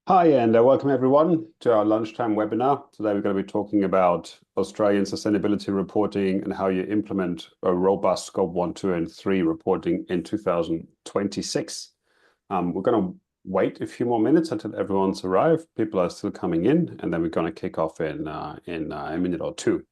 Hi, and welcome everyone to our lunchtime webinar. Today we're going to be talking about Australian sustainability reporting and how you implement a robust Scope 1, 2, and 3 reporting in 2026. We're going to wait a few more minutes until everyone's arrived. People are still coming in, and then we're going to kick off in a minute or two.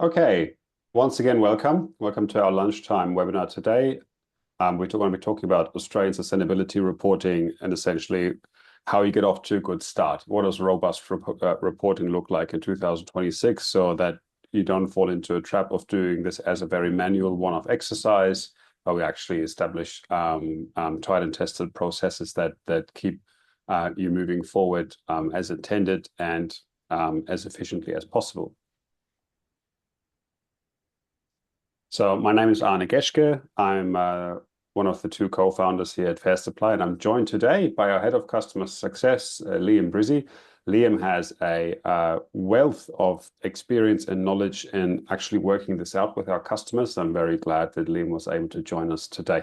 Okay, once again, welcome. Welcome to our lunchtime webinar today. We're going to be talking about Australian sustainability reporting and essentially how you get off to a good start. What does robust reporting look like in 2026 so that you don't fall into a trap of doing this as a very manual one-off exercise, but we actually establish tried and tested processes that keep you moving forward as intended and as efficiently as possible. So my name is Arne Geschke. I'm one of the two co-founders here at Fair Supply, and I'm joined today by our head of customer success, Liam Brizzy. Liam has a wealth of experience and knowledge in actually working this out with our customers. I'm very glad that Liam was able to join us today.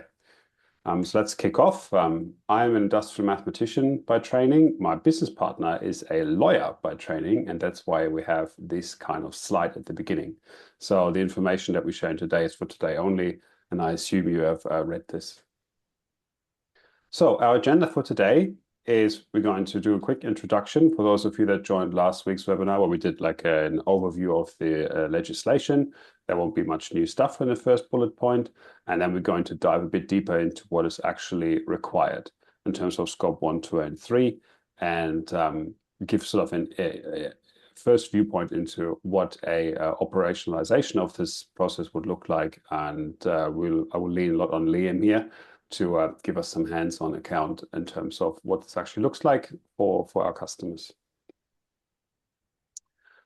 So let's kick off. I'm an industrial mathematician by training. My business partner is a lawyer by training, and that's why we have this kind of slide at the beginning. So the information that we're sharing today is for today only, and I assume you have read this. So our agenda for today is we're going to do a quick introduction for those of you that joined last week's webinar where we did like an overview of the legislation. There won't be much new stuff in the first bullet point. And then we're going to dive a bit deeper into what is actually required in terms of Scope 1, 2, and 3, and give sort of a first viewpoint into what a operationalization of this process would look like. And I will lean a lot on Liam here to give us some hands-on account in terms of what this actually looks like for our customers.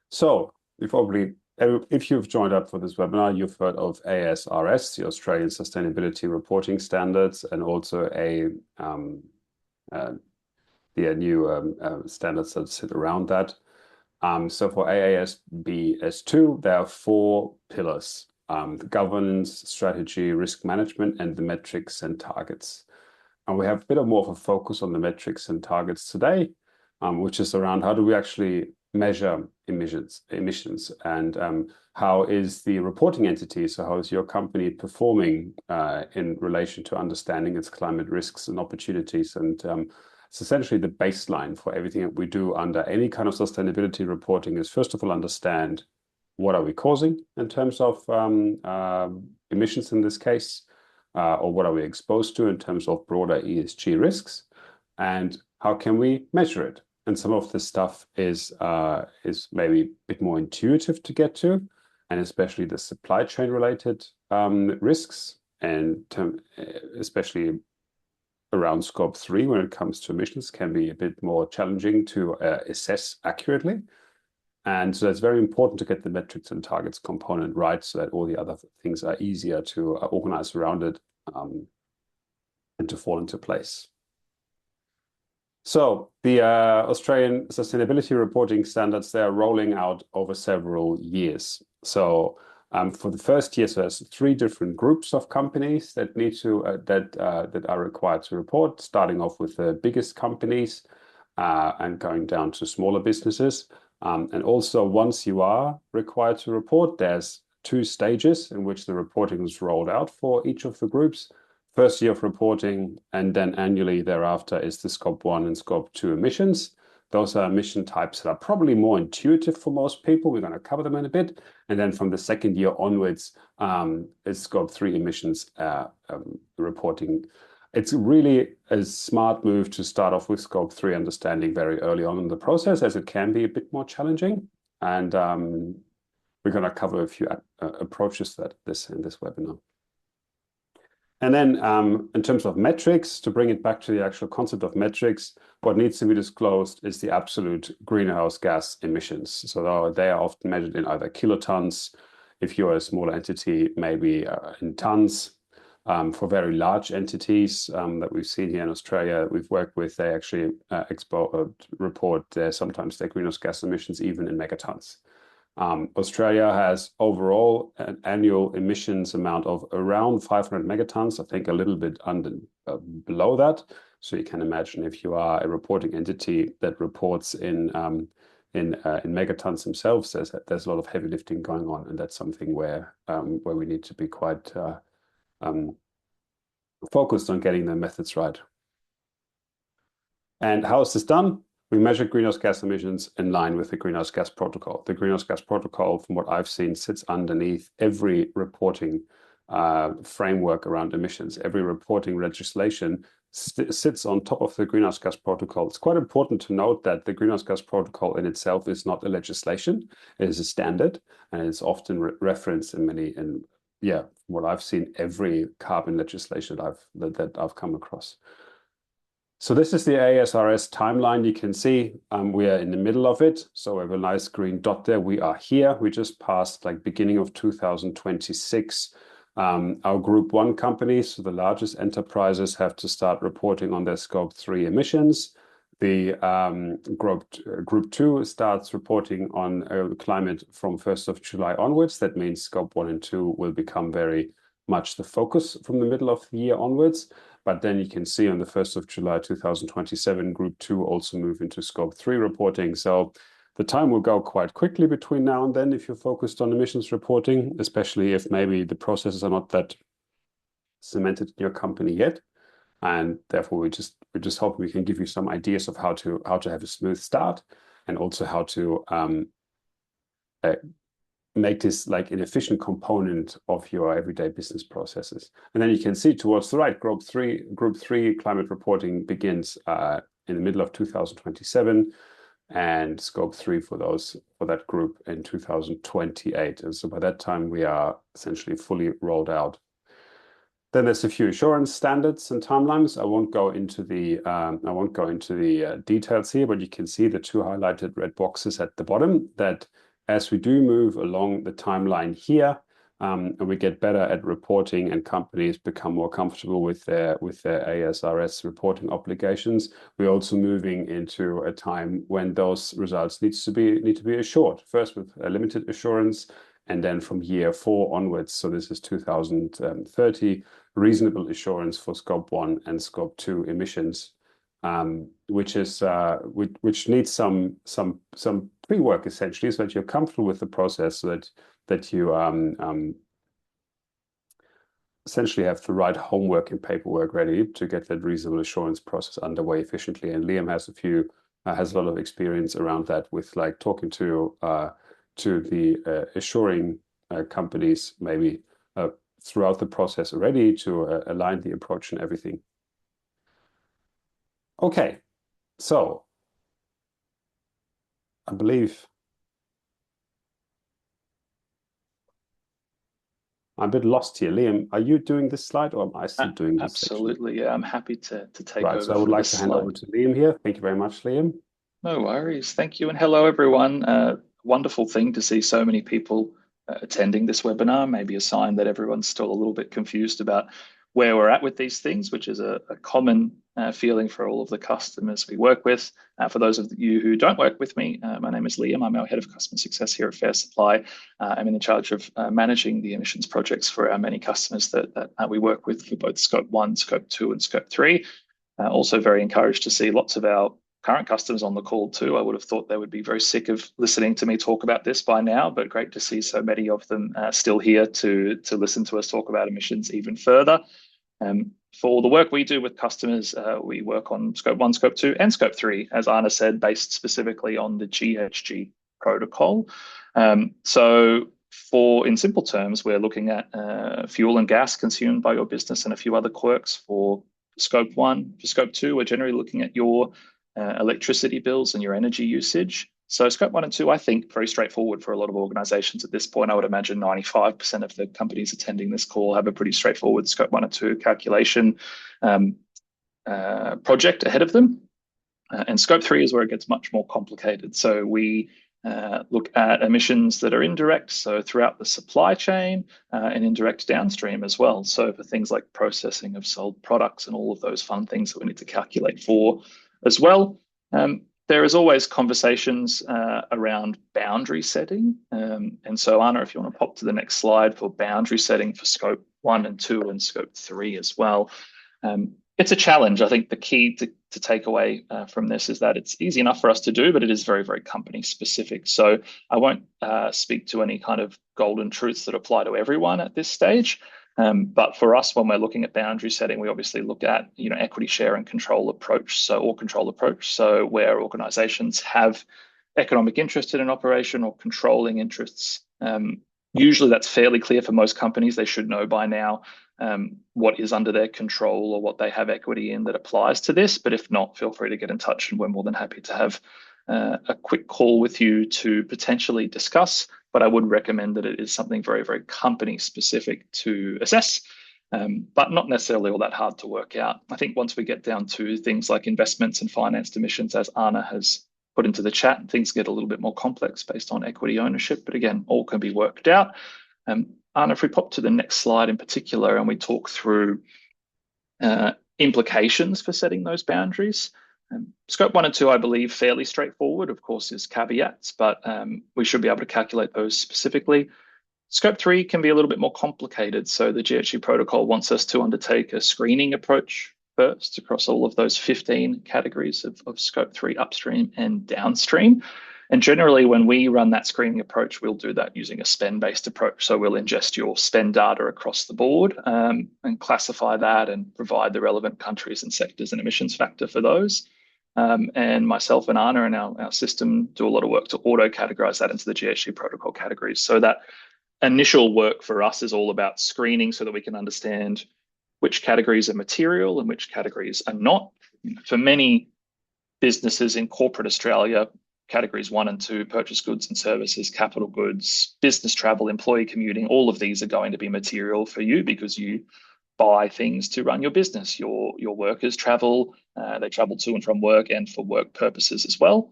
So if you've joined up for this webinar, you've heard of ASRS, the Australian Sustainability Reporting Standards, and also the new standards that sit around that. So for AASB S2, there are 4 pillars: the governance, strategy, risk management, and the metrics and targets. And we have a bit more of a focus on the metrics and targets today, which is around how do we actually measure emissions and how is the reporting entity, so how is your company performing in relation to understanding its climate risks and opportunities. And it's essentially the baseline for everything that we do under any kind of sustainability reporting is first of all understand what are we causing in terms of emissions in this case, or what are we exposed to in terms of broader ESG risks, and how can we measure it? And some of this stuff is maybe a bit more intuitive to get to, and especially the supply chain related risks, and especially around Scope 3 when it comes to emissions can be a bit more challenging to assess accurately. And so it's very important to get the metrics and targets component right so that all the other things are easier to organize around it and to fall into place. So the Australian sustainability reporting standards, they are rolling out over several years. So For the first year, so there's 3 different groups of companies that need to that are required to report, starting off with the biggest companies and going down to smaller businesses. And also, once you are required to report, there's 2 stages in which the reporting is rolled out for each of the groups. First year of reporting, and then annually thereafter is the Scope 1 and Scope 2 emissions. Those are emission types that are probably more intuitive for most people. We're going to cover them in a bit. And then from the second year onwards, is Scope 3 emissions reporting. It's really a smart move to start off with Scope 3 understanding very early on in the process, as it can be a bit more challenging. And we're going to cover a few approaches to that in this webinar. And then in terms of metrics, to bring it back to the actual concept of metrics, what needs to be disclosed is the absolute greenhouse gas emissions. So they are often measured in either kilotons. If you're a smaller entity, maybe in tons. For very large entities that we've seen here in Australia, we've worked with, they actually report sometimes their greenhouse gas emissions even in megatons. Australia has overall an annual emissions amount of around 500 megatons, I think a little bit below that. So you can imagine if you are a reporting entity that reports in megatons themselves, there's a lot of heavy lifting going on, and that's something where we need to be quite focused on getting the methods right. And how is this done? We measure greenhouse gas emissions in line with the Greenhouse Gas Protocol. The Greenhouse Gas Protocol, from what I've seen, sits underneath every reporting framework around emissions. Every reporting legislation sits on top of the Greenhouse Gas Protocol. It's quite important to note that the Greenhouse Gas Protocol in itself is not a legislation. It is a standard, and it's often referenced in many, from what I've seen, every carbon legislation that I've come across. So this is the ASRS timeline. You can see we are in the middle of it. So we have a nice green dot there. We are here. We just passed like beginning of 2026. Our Group 1 companies, so the largest enterprises, have to start reporting on their Scope 3 emissions. The Group 2 starts reporting on climate from 1st of July onwards. That means Scope 1 and 2 will become very much the focus from the middle of the year onwards. But then you can see on the 1st of July 2027, Group 2 also move into Scope 3 reporting. So the time will go quite quickly between now and then if you're focused on emissions reporting, especially if maybe the processes are not that cemented in your company yet. And therefore, we just hope we can give you some ideas of how to have a smooth start, and also how to make this like an efficient component of your everyday business processes. And then you can see towards the right, Group 3 climate reporting begins in the middle of 2027, and Scope 3 for that group in 2028. And so by that time, we are essentially fully rolled out. Then there's a few assurance standards and timelines. I won't go into the details here, but you can see the 2 highlighted red boxes at the bottom, that as we do move along the timeline here, and we get better at reporting, and companies become more comfortable with their ASRS reporting obligations, we're also moving into a time when those results need to be assured. First with a limited assurance, and then from year 4 onwards. So this is 2030, reasonable assurance for Scope 1 and Scope 2 emissions, which needs some pre-work essentially, so that you're comfortable with the process, so that you essentially have the right homework and paperwork ready to get that reasonable assurance process underway efficiently. And Liam has a lot of experience around that, with like talking to the assuring companies maybe throughout the process already, to align the approach and everything. Okay, so I believe I'm a bit lost here. Liam, are you doing this slide, or am I still doing this Absolutely, section? Yeah, I'm happy to take Right, over. so I would like to hand over to Liam here. Thank you very much, Liam. No worries. Thank you, and hello, everyone. Wonderful thing to see so many people attending this webinar. Maybe a sign that everyone's still a little bit confused about where we're at with these things, which is a common feeling for all of the customers we work with. For those of you who don't work with me, my name is Liam. I'm our head of customer success here at Fair Supply. I'm in charge of managing the emissions projects for our many customers that we work with for both Scope 1, Scope 2, and Scope 3. Also very encouraged to see lots of our current customers on the call too. I would have thought they would be very sick of listening to me talk about this by now, but great to see so many of them still here to listen to us talk about emissions even further. For the work we do with customers, we work on Scope 1, Scope 2, and Scope 3, as Anna said, based specifically on the GHG protocol. So in simple terms, we're looking at fuel and gas consumed by your business and a few other quirks for Scope 1. For Scope 2, we're generally looking at your electricity bills and your energy usage. So Scope 1 and 2, I think, very straightforward for a lot of organizations at this point. I would imagine 95% of the companies attending this call have a pretty straightforward Scope 1 and 2 calculation project ahead of them. And Scope 3 is where it gets much more complicated. So we look at emissions that are indirect, so throughout the supply chain, and indirect downstream as well. So for things like processing of sold products and all of those fun things that we need to calculate for as well. There is always conversations around boundary setting. And so Anna, if you want to pop to the next slide for boundary setting for Scope 1 and 2 and Scope 3 as well. It's a challenge. I think the key to take away from this is that it's easy enough for us to do, but it is very, very company specific. So I won't speak to any kind of golden truths that apply to everyone at this stage. But for us, when we're looking at boundary setting, we obviously look at equity share and control approach. So where organizations have economic interest in an operation or controlling interests. Usually that's fairly clear for most companies. They should know by now what is under their control or what they have equity in that applies to this. But if not, feel free to get in touch and we're more than happy to have a quick call with you to potentially discuss. But I would recommend that it is something very, very company specific to assess, but not necessarily all that hard to work out. I think once we get down to things like investments and financed emissions, as Anna has put into the chat, things get a little bit more complex based on equity ownership. But again, all can be worked out. Anna, if we pop to the next slide in particular and we talk through implications for setting those boundaries. Scope 1 and 2, I believe, fairly straightforward. Of course, there's caveats, but we should be able to calculate those specifically. Scope 3 can be a little bit more complicated. So the GHG protocol wants us to undertake a screening approach first across all of those 15 categories of Scope 3 upstream and downstream. And generally, when we run that screening approach, we'll do that using a spend-based approach. So we'll ingest your spend data across the board and classify that and provide the relevant countries and sectors and emissions factor for those. And myself and Anna and our system do a lot of work to auto-categorize that into the GHG protocol categories. So that initial work for us is all about screening so that we can understand which categories are material and which categories are not. For many businesses in corporate Australia, categories 1 and 2, purchase goods and services, capital goods, business travel, employee commuting, all of these are going to be material for you because you buy things to run your business. Your workers travel, they travel to and from work and for work purposes as well.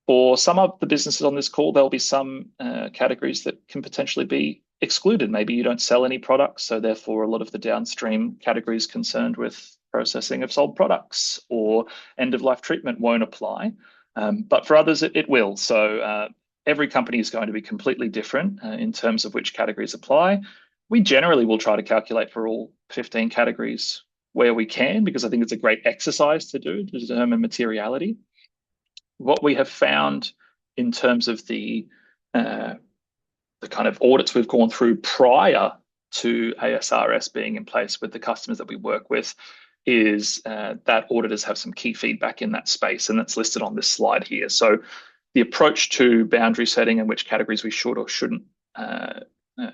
For some of the businesses on this call, there'll be some categories that can potentially be excluded. Maybe you don't sell any products, so therefore a lot of the downstream categories concerned with processing of sold products or end-of-life treatment won't apply. But for others, it will. So every company is going to be completely different in terms of which categories apply. We generally will try to calculate for all 15 categories where we can, because I think it's a great exercise to do to determine materiality. What we have found in terms of the kind of audits we've gone through prior to ASRS being in place with the customers that we work with is that auditors have some key feedback in that space, and that's listed on this slide here. So the approach to boundary setting and which categories we should or shouldn't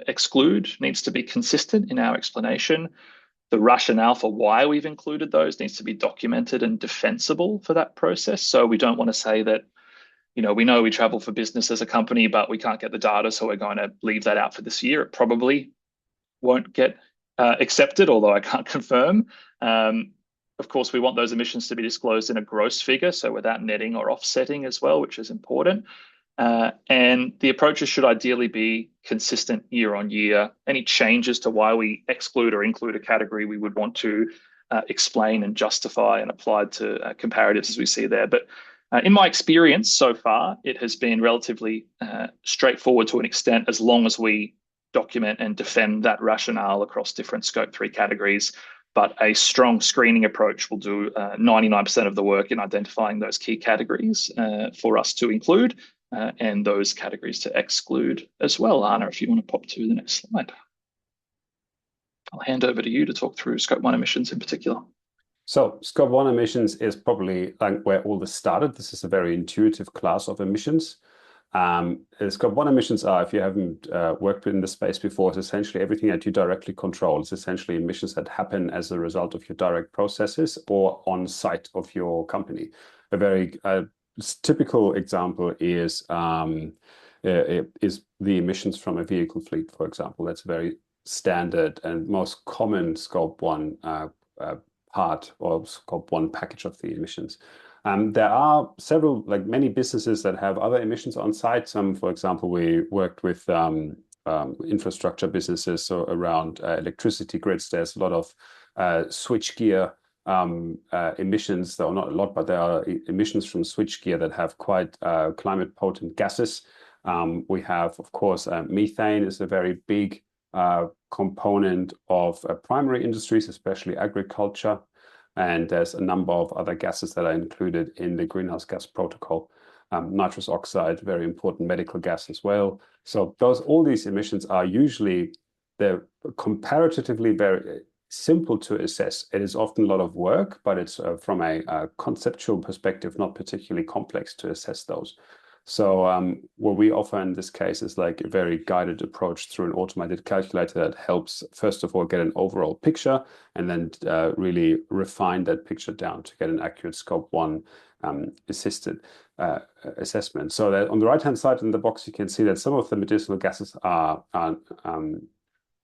exclude needs to be consistent in our explanation. The rationale for why we've included those needs to be documented and defensible for that process. So we don't want to say that, we know we travel for business as a company, but we can't get the data, so we're going to leave that out for this year. It probably won't get accepted, although I can't confirm. Of course, we want those emissions to be disclosed in a gross figure, so without netting or offsetting as well, which is important. And the approaches should ideally be consistent year on year. Any changes to why we exclude or include a category, we would want to explain and justify and applied to comparatives as we see there. But in my experience so far, it has been relatively straightforward to an extent, as long as we document and defend that rationale across different Scope 3 categories. But a strong screening approach will do 99% of the work in identifying those key categories for us to include and those categories to exclude as well. Anna, if you want to pop to the next slide. I'll hand over to you to talk through Scope 1 emissions in particular. So Scope 1 emissions is probably like where all this started. This is a very intuitive class of emissions. Scope 1 emissions are, if you haven't worked in this space before, it's essentially everything that you directly control. It's essentially emissions that happen as a result of your direct processes or on site of your company. A very typical example is the emissions from a vehicle fleet, for example. That's very standard and most common Scope 1 part or Scope 1 package of the emissions. There are several, like many businesses that have other emissions on site. Some, for example, we worked with infrastructure businesses, so around electricity grids. There's a lot of switchgear emissions, though not a lot, but there are emissions from switchgear that have quite climate potent gases. We have, of course, methane is a very big component of primary industries, especially agriculture. And there's a number of other gases that are included in the greenhouse gas protocol. Nitrous oxide, very important medical gas as well. So all these emissions are usually, they're comparatively very simple to assess. It is often a lot of work, but it's from a conceptual perspective, not particularly complex to assess those. So what we offer in this case is like a very guided approach through an automated calculator that helps, first of all, get an overall picture and then really refine that picture down to get an accurate Scope 1 assisted assessment. So that on the right-hand side in the box, you can see that some of the medicinal gases are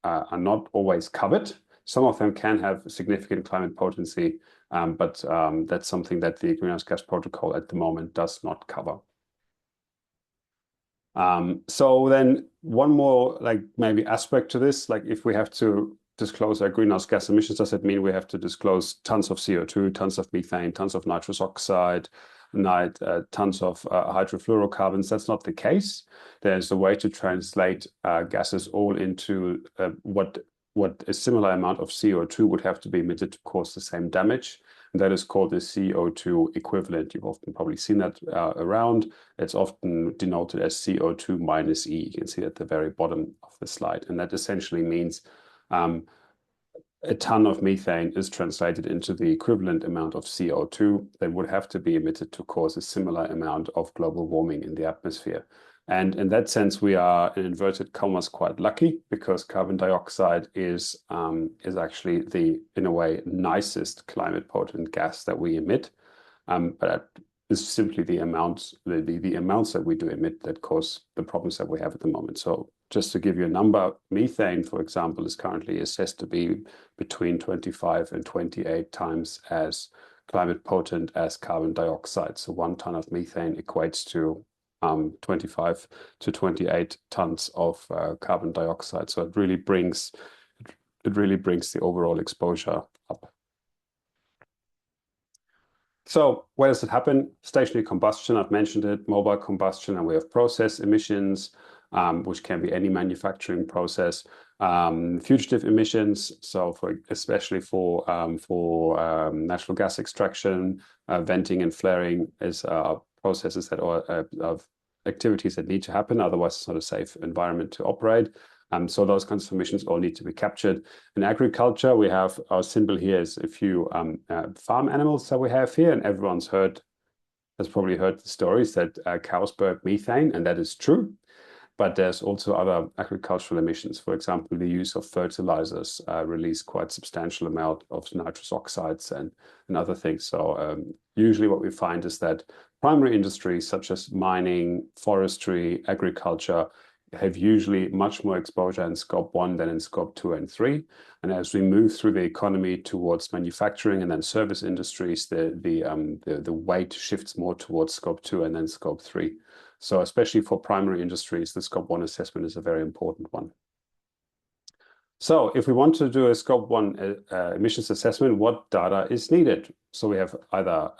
not always covered. Some of them can have significant climate potency, but that's something that the greenhouse gas protocol at the moment does not cover. So then one more like maybe aspect to this, like if we have to disclose our greenhouse gas emissions, does it mean we have to disclose tons of CO2, tons of methane, tons of nitrous oxide, tons of hydrofluorocarbons? That's not the case. There's a way to translate gases all into what a similar amount of CO2 would have to be emitted to cause the same damage. And that is called the CO2 equivalent. You've often probably seen that around. It's often denoted as CO2 minus E. You can see at the very bottom of the slide. And that essentially means a ton of methane is translated into the equivalent amount of CO2 that would have to be emitted to cause a similar amount of global warming in the atmosphere. And in that sense, we are, in inverted commas, quite lucky because carbon dioxide is actually the, in a way, nicest climate potent gas that we emit. But that is simply the amounts that we do emit that cause the problems that we have at the moment. So just to give you a number, methane, for example, is currently assessed to be between 25 and 28 times as climate potent as carbon dioxide. So 1 ton of methane equates to 25 to 28 tons of carbon dioxide. So it really brings the overall exposure up. So where does it happen? Stationary combustion, I've mentioned it, mobile combustion, and we have process emissions, which can be any manufacturing process. Fugitive emissions, so especially for natural gas extraction, venting and flaring is processes that are of activities that need to happen. Otherwise, it's not a safe environment to operate. So those kinds of emissions all need to be captured. In agriculture, we have our symbol here is a few farm animals that we have here, and everyone's has probably heard the stories that cows burn methane, and that is true. But there's also other agricultural emissions. For example, the use of fertilizers release quite substantial amount of nitrous oxides and other things. So usually what we find is that primary industries such as mining, forestry, agriculture have usually much more exposure in Scope 1 than in Scope 2 and 3. And as we move through the economy towards manufacturing and then service industries, the weight shifts more towards Scope 2 and then Scope 3. So especially for primary industries, the Scope 1 assessment is a very important one. So if we want to do a scope one emissions assessment, what data is needed? So we have either,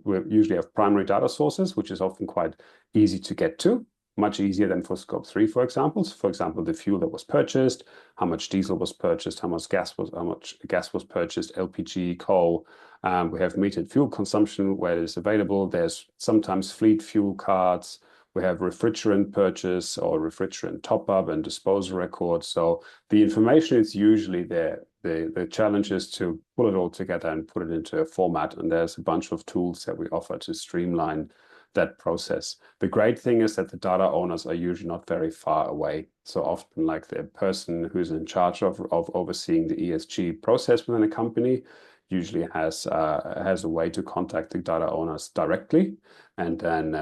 we usually have primary data sources, which is often quite easy to get to, much easier than for scope three, for example. For example, the fuel that was purchased, how much diesel was purchased, how much gas was purchased, LPG, coal. We have metered fuel consumption where it is available. There's sometimes fleet fuel cards. We have refrigerant purchase or refrigerant top up and disposal records. So the information is usually there. The challenge is to pull it all together and put it into a format. And there's a bunch of tools that we offer to streamline that process. The great thing is that the data owners are usually not very far away. So often like the person who's in charge of overseeing the ESG process within a company usually has a way to contact the data owners directly. And then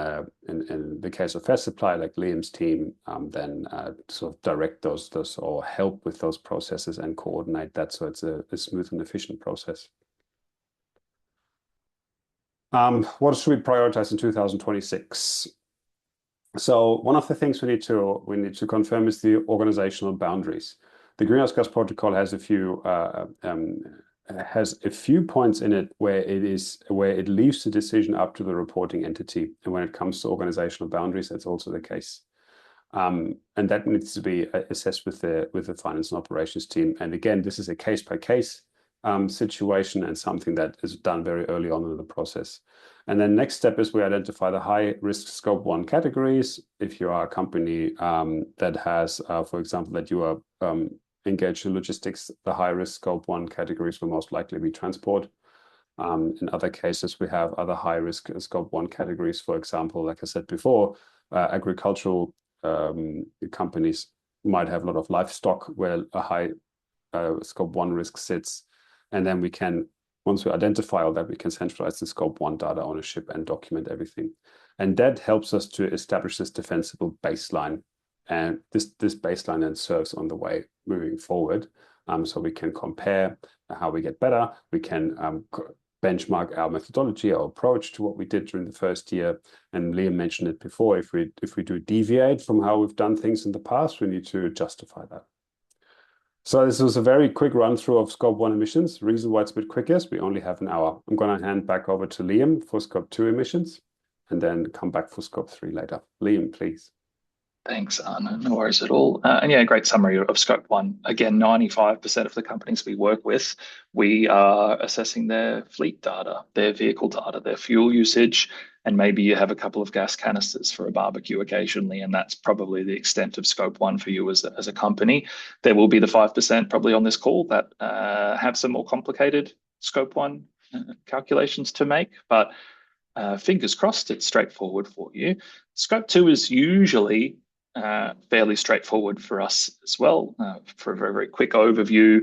in the case of Fast Supply, like Liam's team, then sort of direct those or help with those processes and coordinate that so it's a smooth and efficient process. What should we prioritize in 2026? So one of the things we need to confirm is the organizational boundaries. The Greenhouse Gas Protocol has a few points in it where it leaves the decision up to the reporting entity, and when it comes to organizational boundaries, that's also the case. And that needs to be assessed with the finance and operations team. And again, this is a case by case situation and something that is done very early on in the process. And then next step is we identify the high risk scope one categories. If you are a company that has, for example, that you are engaged in logistics, the high risk scope one categories will most likely be transport. In other cases, we have other high risk scope one categories. For example, like I said before, agricultural companies might have a lot of livestock where a high scope one risk sits. And then we can, once we identify all that, we can centralize the scope one data ownership and document everything. And that helps us to establish this defensible baseline. And this baseline then serves on the way moving forward. So we can compare how we get better. We can benchmark our methodology, our approach to what we did during the first year. And Liam mentioned it before, if we do deviate from how we've done things in the past, we need to justify that. So this was a very quick run through of scope one emissions. The reason why it's a bit quick is we only have an hour. I'm going to hand back over to Liam for scope two emissions and then come back for scope three later. Liam, please. Thanks, Arne. No worries at all. And yeah, great summary of scope one. Again, 95% of the companies we work with, we are assessing their fleet data, their vehicle data, their fuel usage, and maybe you have a couple of gas canisters for a barbecue occasionally, and that's probably the extent of scope one for you as a company. There will be the 5% probably on this call that have some more complicated scope one calculations to make, but fingers crossed, it's straightforward for you. Scope two is usually fairly straightforward for us as well. For a very, very quick overview,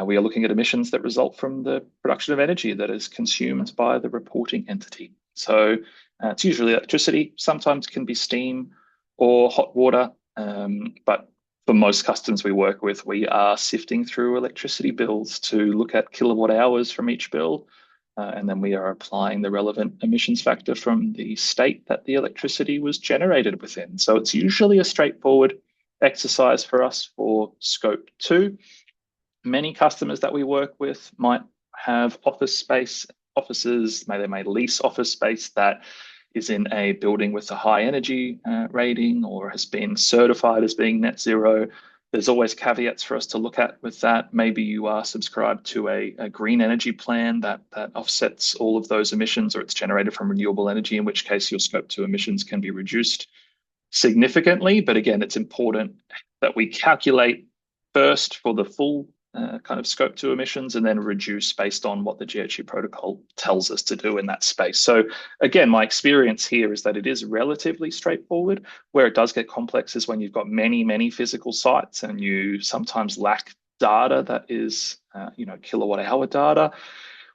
we are looking at emissions that result from the production of energy that is consumed by the reporting entity. So it's usually electricity, sometimes can be steam or hot water, but for most customers we work with, we are sifting through electricity bills to look at kilowatt hours from each bill. And then we are applying the relevant emissions factor from the state that the electricity was generated within. So it's usually a straightforward exercise for us for scope two. Many customers that we work with might have offices, they may lease office space that is in a building with a high energy rating or has been certified as being net zero. There's always caveats for us to look at with that. Maybe you are subscribed to a green energy plan that offsets all of those emissions, or it's generated from renewable energy, in which case your scope two emissions can be reduced significantly. But again, it's important that we calculate first for the full kind of scope two emissions and then reduce based on what the GHG protocol tells us to do in that space. So again, my experience here is that it is relatively straightforward. Where it does get complex is when you've got many, many physical sites and you sometimes lack data that is, kilowatt hour data.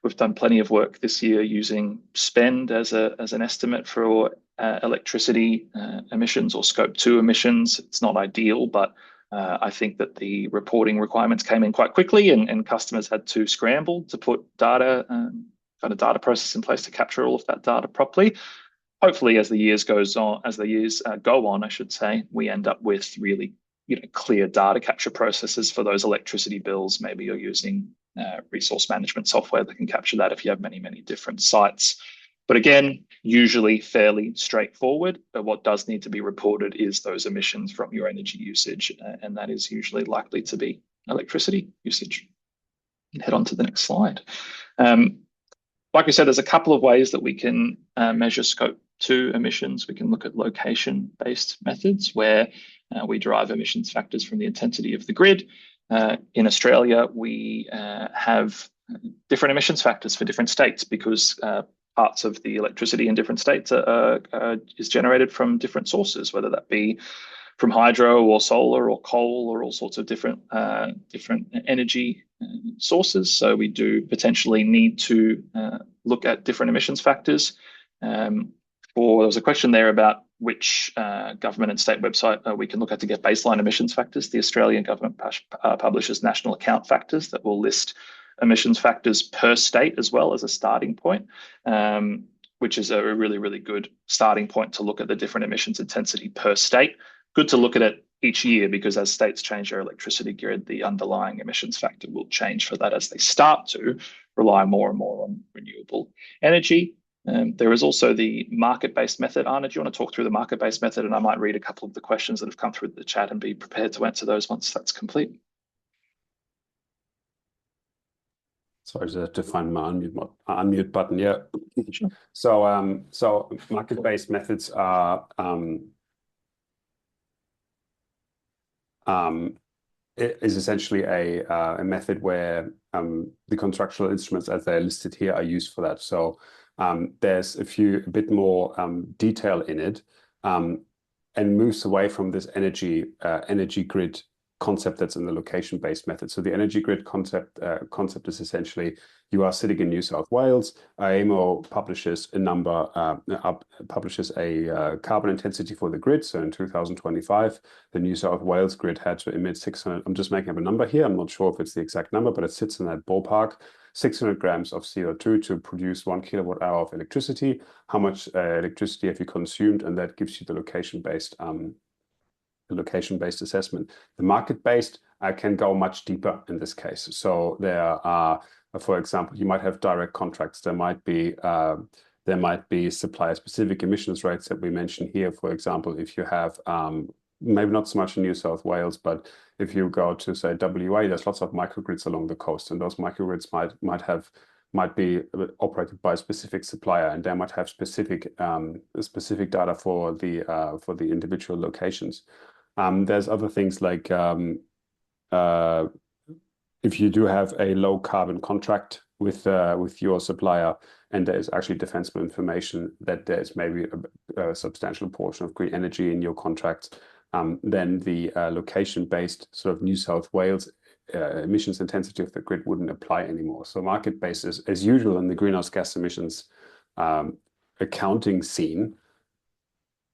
We've done plenty of work this year using spend as an estimate for electricity emissions or scope two emissions. It's not ideal, but I think that the reporting requirements came in quite quickly and customers had to scramble to put data, kind of data process in place to capture all of that data properly. Hopefully, as the years go on, I should say, we end up with really clear data capture processes for those electricity bills. Maybe you're using resource management software that can capture that if you have many, many different sites. But again, usually fairly straightforward, but what does need to be reported is those emissions from your energy usage, and that is usually likely to be electricity usage. Head on to the next slide. Like we said, there's a couple of ways that we can measure Scope 2 emissions. We can look at location-based methods where we derive emissions factors from the intensity of the grid. In Australia, we have different emissions factors for different states because parts of the electricity in different states is generated from different sources, whether that be from hydro or solar or coal or all sorts of different energy sources. So we do potentially need to look at different emissions factors. There was a question there about which government and state website we can look at to get baseline emissions factors. The Australian government publishes national account factors that will list emissions factors per state as well as a starting point, which is a really, really good starting point to look at the different emissions intensity per state. Good to look at it each year because as states change their electricity grid, the underlying emissions factor will change for that as they start to rely more and more on renewable energy. There is also the market-based method. Anna, do you want to talk through the market-based method? And I might read a couple of the questions that have come through the chat and be prepared to answer those once that's complete. Sorry to find my unmute button. Yeah. Sure. So market-based methods are is essentially a method where the contractual instruments as they're listed here are used for that. So there's a bit more detail in it and moves away from this energy grid concept that's in the location-based method. So the energy grid concept is essentially you are sitting in New South Wales. AEMO publishes a carbon intensity for the grid. So in 2025, the New South Wales grid had to emit 600. I'm just making up a number here. I'm not sure if it's the exact number, but it sits in that ballpark. 600 grams of CO2 to produce 1 kilowatt hour of electricity. How much electricity have you consumed? And that gives you the location-based assessment. The market-based can go much deeper in this case. So there are, for example, you might have direct contracts. There might be supplier-specific emissions rates that we mentioned here. For example, if you have maybe not so much in New South Wales, but if you go to say WA, there's lots of microgrids along the coast, and those microgrids might be operated by a specific supplier, and they might have specific data for the individual locations. There's other things like if you do have a low carbon contract with your supplier, and there is actually defensible information that there's maybe a substantial portion of green energy in your contract, then the location-based sort of New South Wales emissions intensity of the grid wouldn't apply anymore. So market-based is, as usual in the greenhouse gas emissions accounting scene.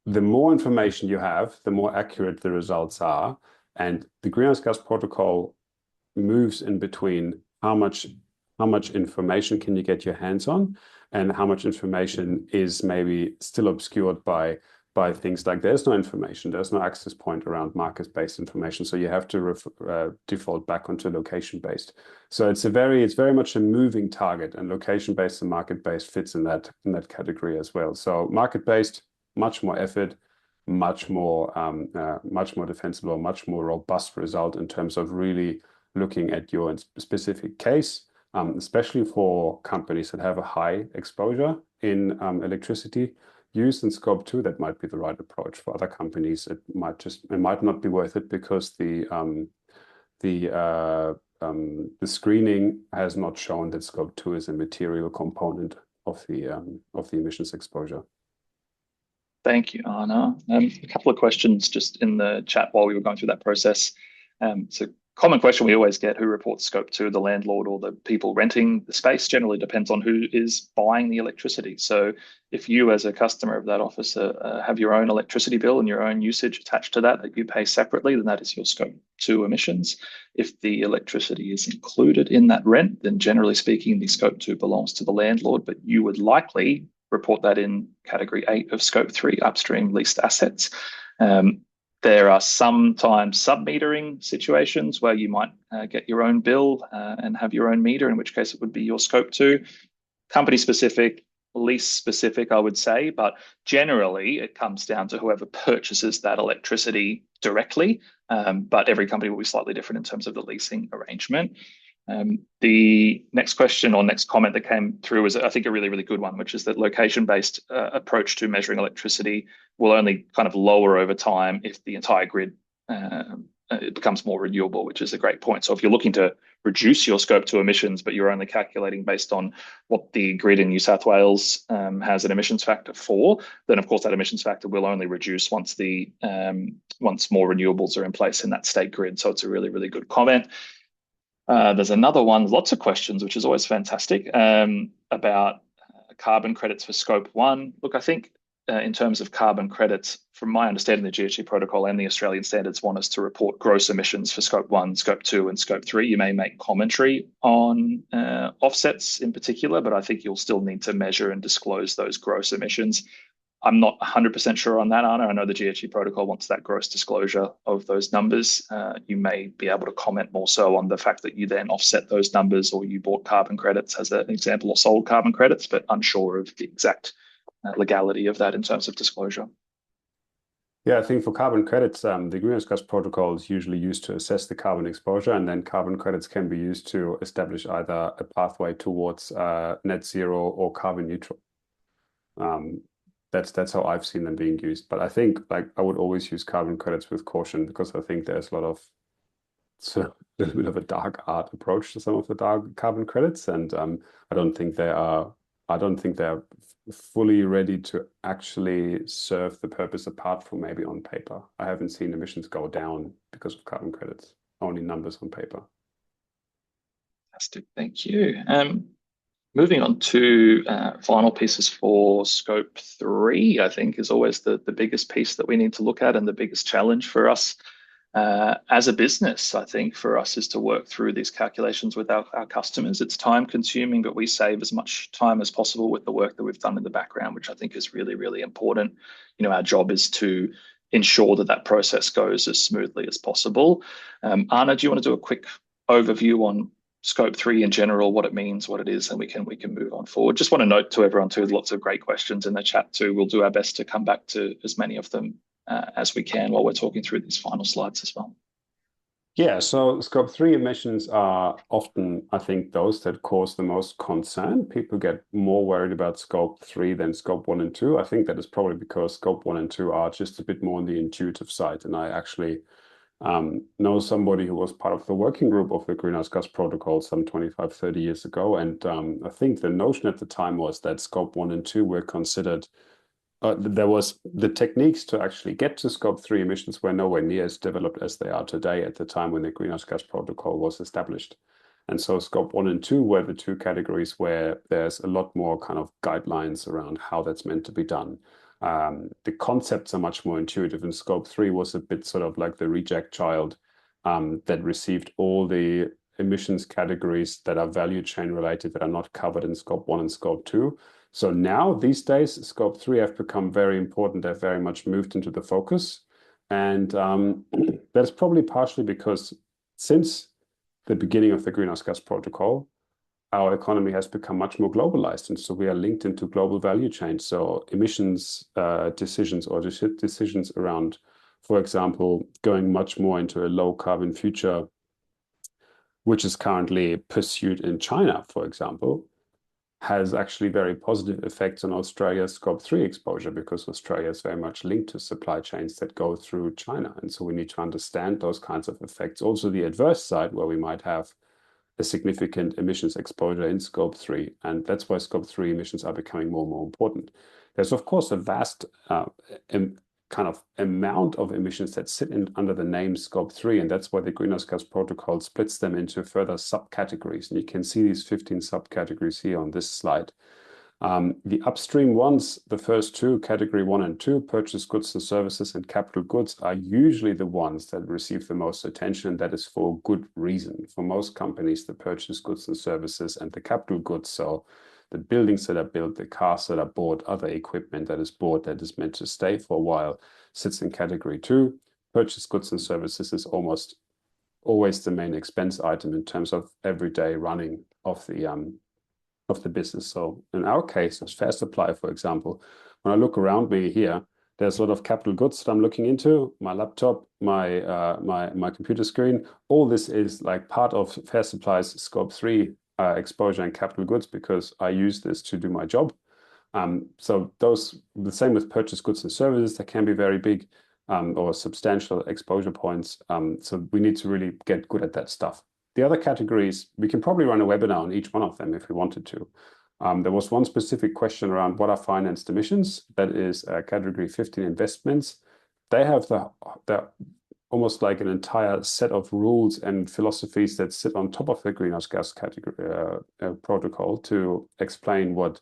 The more information you have, the more accurate the results are. And the Greenhouse Gas Protocol moves in between how much information can you get your hands on and how much information is maybe still obscured by things like there's no information, there's no access point around market-based information. So you have to default back onto location-based. So it's very much a moving target, and location-based and market-based fits in that category as well. So market-based, much more effort, much more defensible, much more robust result in terms of really looking at your specific case, especially for companies that have a high exposure in electricity use in Scope 2. That might be the right approach. For other companies, it might not be worth it because the screening has not shown that Scope 2 is a material component of the emissions exposure. Thank you, Anna. A couple of questions just in the chat while we were going through that process. It's a common question we always get: who reports Scope 2, the landlord or the people renting the space? Generally depends on who is buying the electricity. So if you as a customer of that office have your own electricity bill and your own usage attached to that you pay separately, then that is your Scope 2 emissions. If the electricity is included in that rent, then generally speaking, the Scope 2 belongs to the landlord, but you would likely report that in category 8 of Scope 3, upstream leased assets. There are sometimes sub-metering situations where you might get your own bill and have your own meter, in which case it would be your scope 2. Company specific, lease specific, I would say, but generally it comes down to whoever purchases that electricity directly. But every company will be slightly different in terms of the leasing arrangement. The next question or next comment that came through is, I think, a really, really good one, which is that location-based approach to measuring electricity will only kind of lower over time if the entire grid it becomes more renewable, which is a great point. So if you're looking to reduce your scope 2 emissions, but you're only calculating based on what the grid in New South Wales has an emissions factor for, then of course that emissions factor will only reduce once once more renewables are in place in that state grid. So it's a really, really good comment. There's another one, lots of questions, which is always fantastic, about carbon credits for scope 1. Look, I think in terms of carbon credits, from my understanding, the GHG protocol and the Australian standards want us to report gross emissions for scope 1, scope 2, and scope 3. You may make commentary on offsets in particular, but I think you'll still need to measure and disclose those gross emissions. I'm not 100% sure on that, Anna. I know the GHG protocol wants that gross disclosure of those numbers. You may be able to comment more so on the fact that you then offset those numbers, or you bought carbon credits as an example, or sold carbon credits, but unsure of the exact legality of that in terms of disclosure. Yeah, I think for carbon credits, the greenhouse gas protocol is usually used to assess the carbon exposure, and then carbon credits can be used to establish either a pathway towards net zero or carbon neutral. That's how I've seen them being used. But I think I would always use carbon credits with caution, because I think there's a lot of sort of a little bit of a dark art approach to some of the dark carbon credits, and I don't think they are fully ready to actually serve the purpose, apart from maybe on paper. I haven't seen emissions go down because of carbon credits, only numbers on paper. Fantastic, thank you. Moving on to final pieces for scope 3, I think is always the biggest piece that we need to look at, and the biggest challenge for us as a business, I think, for us, is to work through these calculations with our customers. It's time consuming, but we save as much time as possible with the work that we've done in the background, which I think is really, really important. You know, our job is to ensure that that process goes as smoothly as possible. Anna, do you want to do a quick overview on scope 3 in general, what it means, what it is, and we can move on forward? Just want to note to everyone too, there's lots of great questions in the chat too. We'll do our best to come back to as many of them as we can while we're talking through these final slides as well. Yeah, so scope 3 emissions are often, I think, those that cause the most concern. People get more worried about scope 3 than scope 1 and 2. I think that is probably because scope 1 and 2 are just a bit more on the intuitive side. And I actually know somebody who was part of the working group of the greenhouse gas protocol some 25, 30 years ago. And I think the notion at the time was that scope 1 and 2 were considered, there was the techniques to actually get to scope 3 emissions were nowhere near as developed as they are today at the time when the greenhouse gas protocol was established. And so scope 1 and 2 were the two categories where there's a lot more kind of guidelines around how that's meant to be done. The concepts are much more intuitive, and scope 3 was a bit sort of like the reject child that received all the emissions categories that are value chain related that are not covered in scope 1 and scope 2. So now, these days, scope 3 have become very important. They've very much moved into the focus. And that's probably partially because since the beginning of the greenhouse gas protocol, our economy has become much more globalized. And so we are linked into global value chains. So emissions decisions or decisions around, for example, going much more into a low carbon future, which is currently pursued in China, for example, has actually very positive effects on Australia's scope 3 exposure, because Australia is very much linked to supply chains that go through China. And so we need to understand those kinds of effects. Also the adverse side, where we might have a significant emissions exposure in scope 3. And that's why scope 3 emissions are becoming more and more important. There's, of course, a vast kind of amount of emissions that sit under the name scope 3. And that's why the greenhouse gas protocol splits them into further subcategories. And you can see these 15 subcategories here on this slide. The upstream ones, the first two, category 1 and 2, purchase goods and services and capital goods, are usually the ones that receive the most attention, and that is for good reason. For most companies, the purchase goods and services and the capital goods, so the buildings that are built, the cars that are bought, other equipment that is bought that is meant to stay for a while, sits in category 2. purchase goods and services is almost always the main expense item in terms of everyday running of the business. So in our case, as fair supply, for example, when I look around me here, there's a lot of capital goods that I'm looking into, my laptop, my computer screen. All this is like part of fair supply's scope 3 exposure and capital goods because I use this to do my job. So the same with purchase goods and services, that can be very big or substantial exposure points. So we need to really get good at that stuff. The other categories, we can probably run a webinar on each one of them if we wanted to. There was one specific question around what are financed emissions. That is category 15 investments. They have the almost like an entire set of rules and philosophies that sit on top of the greenhouse gas category protocol to explain what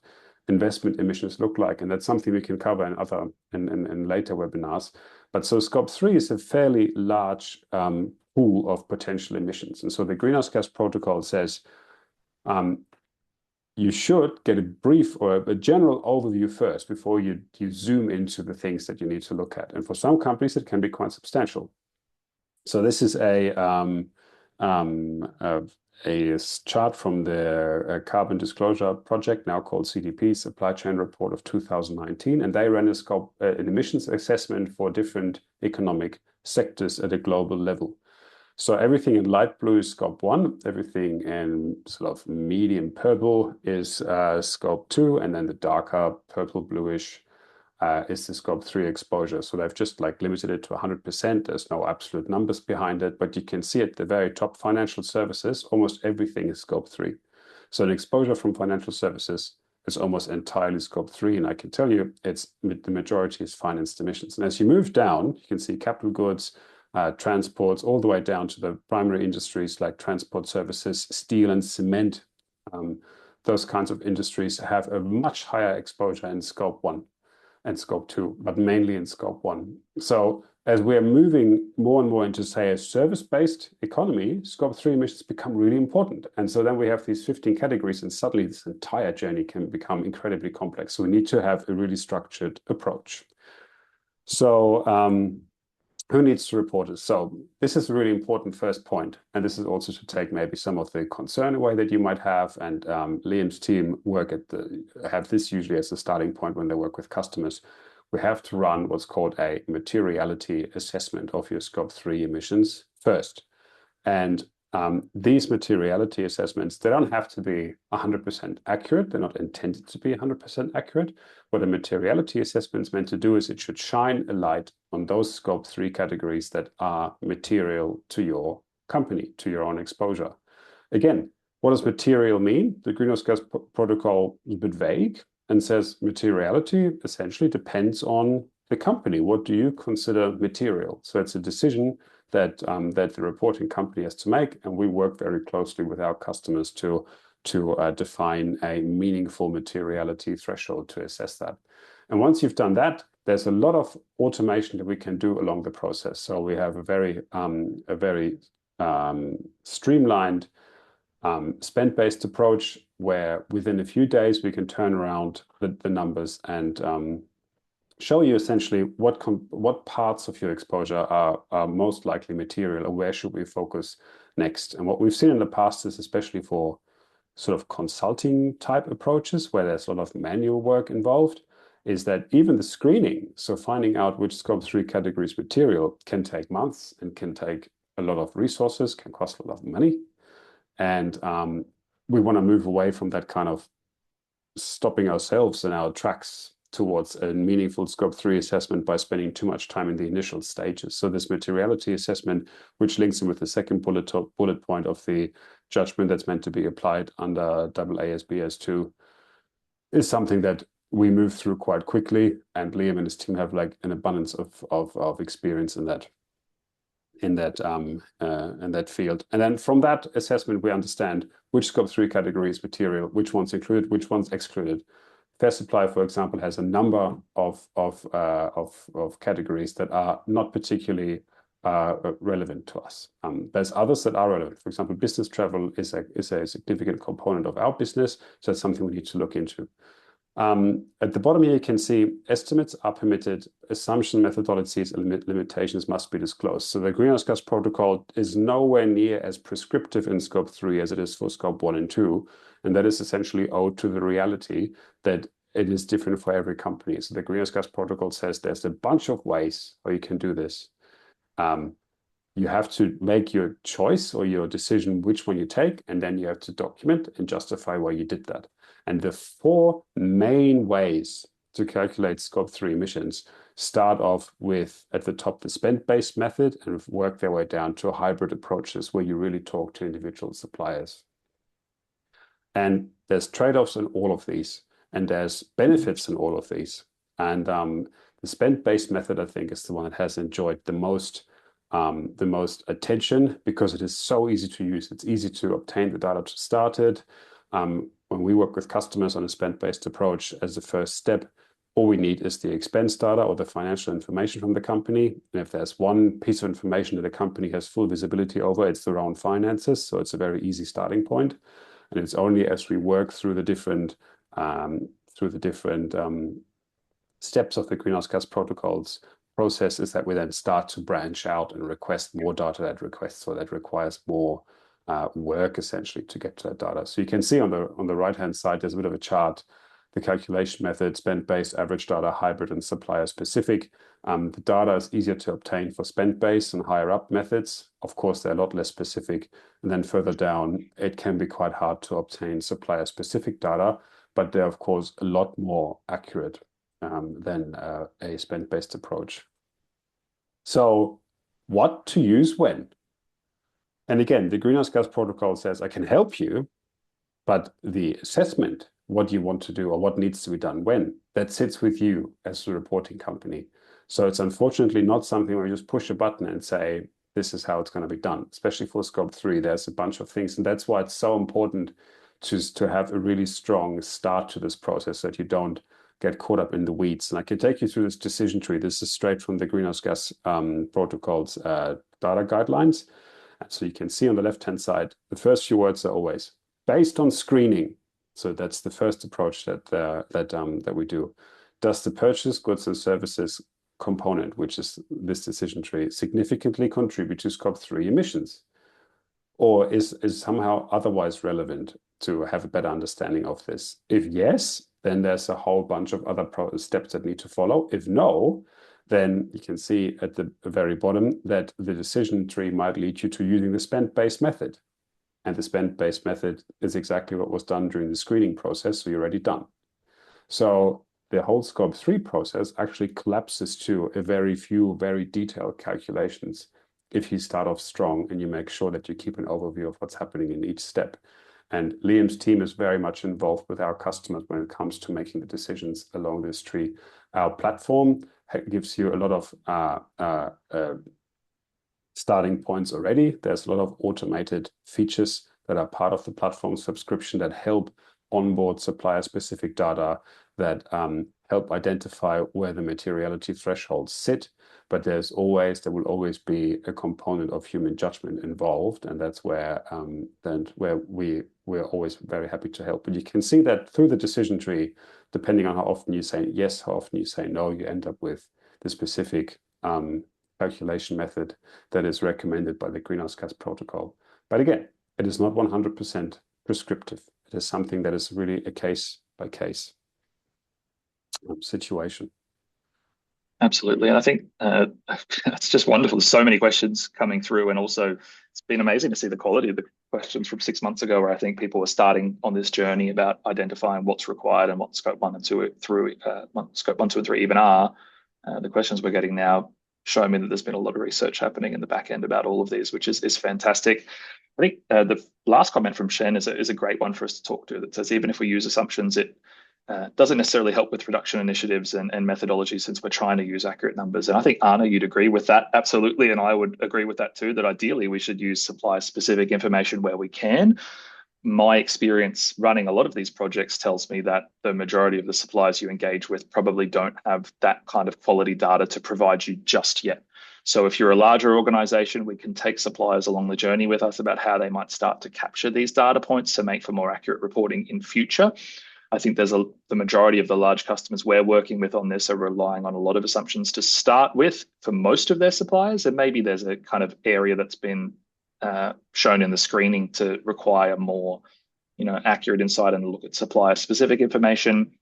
investment emissions look like. And that's something we can cover in later webinars. But so scope 3 is a fairly large pool of potential emissions. And so the greenhouse gas protocol says you should get a brief or a general overview first before you zoom into the things that you need to look at. And for some companies, it can be quite substantial. So this is a chart from the Carbon Disclosure Project, now called CDP, Supply Chain Report of 2019. And they ran an emissions assessment for different economic sectors at a global level. So everything in light blue is scope 1, everything in sort of medium purple is scope 2, and then the darker purple bluish is the scope 3 exposure. So they've just like limited it to 100%. There's no absolute numbers behind it, but you can see at the very top, financial services, almost everything is scope 3. So an exposure from financial services is almost entirely scope 3, and I can tell you the majority is financed emissions. And as you move down, you can see capital goods, transports, all the way down to the primary industries like transport services, steel and cement. Those kinds of industries have a much higher exposure in scope 1 and scope 2, but mainly in scope 1. So as we're moving more and more into, say, a service-based economy, scope 3 emissions become really important. And so then we have these 15 categories, and suddenly this entire journey can become incredibly complex. So we need to have a really structured approach. So who needs to report it? So this is a really important first point. And this is also to take maybe some of the concern away that you might have. And Liam's team have this usually as a starting point when they work with customers. We have to run what's called a materiality assessment of your scope 3 emissions first. And these materiality assessments, they don't have to be 100% accurate. They're not intended to be 100% accurate. What a materiality assessment is meant to do is it should shine a light on those scope 3 categories that are material to your company, to your own exposure. Again, what does material mean? The greenhouse gas protocol is a bit vague and says materiality essentially depends on the company. What do you consider material? So it's a decision that the reporting company has to make, and we work very closely with our customers to define a meaningful materiality threshold to assess that. And once you've done that, there's a lot of automation that we can do along the process. So we have a very streamlined spend-based approach where within a few days we can turn around the numbers and show you essentially what parts of your exposure are most likely material, or where should we focus next. And what we've seen in the past is, especially for sort of consulting type approaches where there's a lot of manual work involved, is that even the screening, so finding out which scope 3 categories material, can take months and can take a lot of resources, can cost a lot of money. And we want to move away from that kind of stopping ourselves in our tracks towards a meaningful scope 3 assessment by spending too much time in the initial stages. So this materiality assessment, which links in with the second bullet point of the judgment that's meant to be applied under AASB S2, is something that we move through quite quickly, and Liam and his team have like an abundance of experience in that field. And then from that assessment, we understand which scope 3 category is material, which ones included, which ones excluded. Fair Supply, for example, has a number of categories that are not particularly relevant to us. There's others that are relevant. For example, business travel is a significant component of our business, so that's something we need to look into. At the bottom here, you can see estimates are permitted, assumption methodologies and limitations must be disclosed. So the greenhouse gas protocol is nowhere near as prescriptive in scope 3 as it is for scope 1 and 2. And that is essentially owed to the reality that it is different for every company. So the greenhouse gas protocol says there's a bunch of ways how you can do this. You have to make your choice or your decision which one you take, and then you have to document and justify why you did that. And the four main ways to calculate scope 3 emissions start off with, at the top, the spend-based method and work their way down to hybrid approaches where you really talk to individual suppliers. And there's trade-offs in all of these, and there's benefits in all of these. And the spend-based method, I think, is the one that has enjoyed the most attention because it is so easy to use. It's easy to obtain the data to start it. When we work with customers on a spend-based approach as the first step, all we need is the expense data or the financial information from the company. And if there's one piece of information that a company has full visibility over, it's their own finances. So it's a very easy starting point. And it's only as we work through the different steps of the greenhouse gas protocols process is that we then start to branch out and request more data that requires more work essentially to get to that data. So you can see on the right-hand side, there's a bit of a chart, the calculation method, spend-based, average data, hybrid, and supplier-specific. The data is easier to obtain for spend-based and higher-up methods. Of course, they're a lot less specific. And then further down, it can be quite hard to obtain supplier-specific data, but they're, of course, a lot more accurate than a spend-based approach. So what to use when? And again, the greenhouse gas protocol says, I can help you, but the assessment, what you want to do or what needs to be done when, that sits with you as the reporting company. So it's unfortunately not something where you just push a button and say, this is how it's going to be done, especially for scope 3. There's a bunch of things. And that's why it's so important to have a really strong start to this process so that you don't get caught up in the weeds. And I can take you through this decision tree. This is straight from the greenhouse gas protocol's data guidelines. And so you can see on the left-hand side, the first few words are always based on screening. So that's the first approach that we do. Does the purchase goods and services component, which is this decision tree, significantly contribute to scope 3 emissions? Or is somehow otherwise relevant to have a better understanding of this? If yes, then there's a whole bunch of other steps that need to follow. If no, then you can see at the very bottom that the decision tree might lead you to using the spend-based method. And the spend-based method is exactly what was done during the screening process, so you're already done. So the whole scope 3 process actually collapses to a very few, very detailed calculations if you start off strong and you make sure that you keep an overview of what's happening in each step. And Liam's team is very much involved with our customers when it comes to making the decisions along this tree. Our platform gives you a lot of starting points already. There's a lot of automated features that are part of the platform subscription that help onboard supplier-specific data, that help identify where the materiality thresholds sit. But there will always be a component of human judgment involved, and that's where we're always very happy to help. But you can see that through the decision tree, depending on how often you say yes, how often you say no, you end up with the specific calculation method that is recommended by the greenhouse gas protocol. But again, it is not 100% prescriptive. It is something that is really a case-by-case situation. Absolutely. And I think it's just wonderful. There's so many questions coming through. And also, it's been amazing to see the quality of the questions from 6 months ago, where I think people were starting on this journey about identifying what's required and what scope 1 and 2 scope 1, 2, and 3 even are. The questions we're getting now show me that there's been a lot of research happening in the back end about all of these, which is fantastic. I think the last comment from Shen is a great one for us to talk to, that says, even if we use assumptions, it doesn't necessarily help with reduction initiatives and methodology, since we're trying to use accurate numbers. And I think, Anna, you'd agree with that. Absolutely. And I would agree with that too, that ideally we should use supplier-specific information where we can. My experience running a lot of these projects tells me that the majority of the suppliers you engage with probably don't have that kind of quality data to provide you just yet. So if you're a larger organization, we can take suppliers along the journey with us about how they might start to capture these data points to make for more accurate reporting in future. I think the majority of the large customers we're working with on this are relying on a lot of assumptions to start with for most of their suppliers. And maybe there's a kind of area that's been shown in the screening to require more, accurate insight and look at supplier specific information.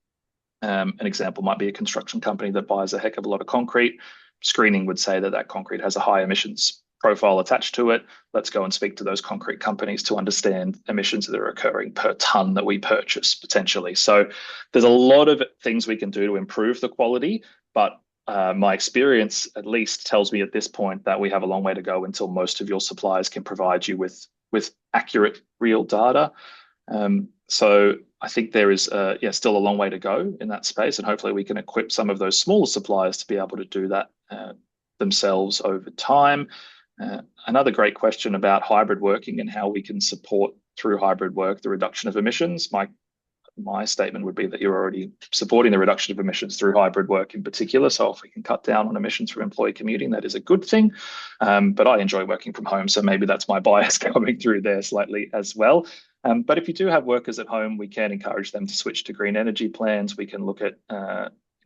An example might be a construction company that buys a heck of a lot of concrete. Screening would say that concrete has a high emissions profile attached to it. Let's go and speak to those concrete companies to understand emissions that are occurring per ton that we purchase potentially. So there's a lot of things we can do to improve the quality, but my experience at least tells me at this point that we have a long way to go until most of your suppliers can provide you with accurate real data. So I think there is still a long way to go in that space, and hopefully we can equip some of those smaller suppliers to be able to do that themselves over time. Another great question about hybrid working and how we can support through hybrid work the reduction of emissions. My statement would be that you're already supporting the reduction of emissions through hybrid work in particular. So if we can cut down on emissions from employee commuting, that is a good thing. But I enjoy working from home, so maybe that's my bias coming through there slightly as well. But if you do have workers at home, we can encourage them to switch to green energy plans. We can look at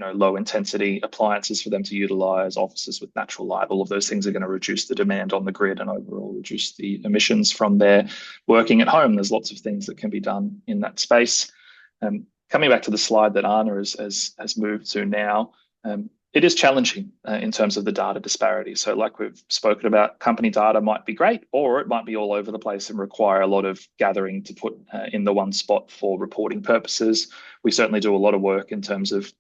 low intensity appliances for them to utilize, offices with natural light. All of those things are going to reduce the demand on the grid and overall reduce the emissions from their working at home. There's lots of things that can be done in that space. Coming back to the slide that Anna has moved to now, it is challenging in terms of the data disparity. So like we've spoken about, company data might be great, or it might be all over the place and require a lot of gathering to put in the one spot for reporting purposes. We certainly do a lot of work in terms of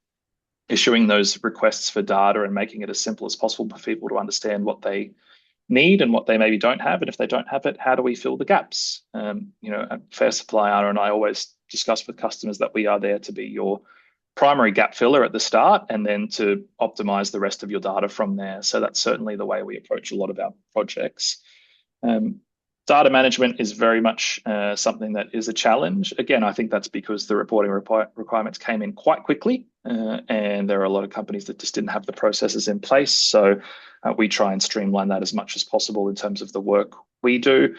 issuing those requests for data and making it as simple as possible for people to understand what they need and what they maybe don't have. And if they don't have it, how do we fill the gaps? At Fair Supply, Anna and I always discuss with customers that we are there to be your primary gap filler at the start and then to optimize the rest of your data from there. So that's certainly the way we approach a lot of our projects. Data management is very much something that is a challenge. Again, I think that's because the reporting requirements came in quite quickly, and there are a lot of companies that just didn't have the processes in place. So we try and streamline that as much as possible in terms of the work we do.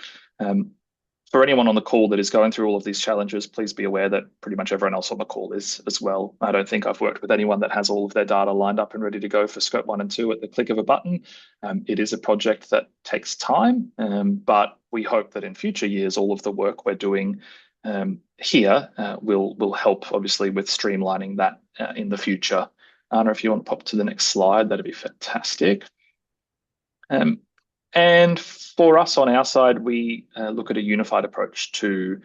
For anyone on the call that is going through all of these challenges, please be aware that pretty much everyone else on the call is as well. I don't think I've worked with anyone that has all of their data lined up and ready to go for scope 1 and 2 at the click of a button. It is a project that takes time, but we hope that in future years, all of the work we're doing here will help, obviously, with streamlining that in the future. Anna, if you want to pop to the next slide, that'd be fantastic. And for us on our side, we look at a unified approach to